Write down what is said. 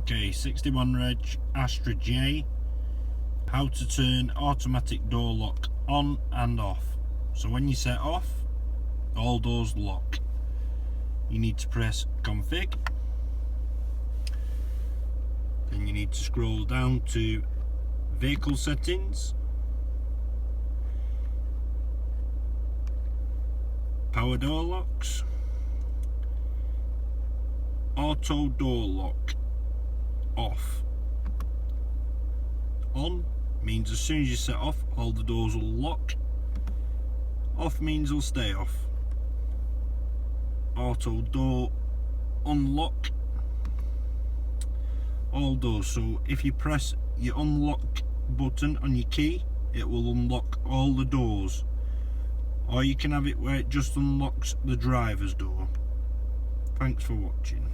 Okay, 61 reg Astra J. How to turn automatic door lock on and off. So when you set off, all doors lock. You need to press config. Then you need to scroll down to vehicle settings, power door locks, auto door lock, off. On means as soon as you set off, all the doors will lock. Off means they'll stay off. Auto door unlock all doors. So if you press your unlock button on your key, it will unlock all the doors. Or you can have it where it just unlocks the driver's door. Thanks for watching.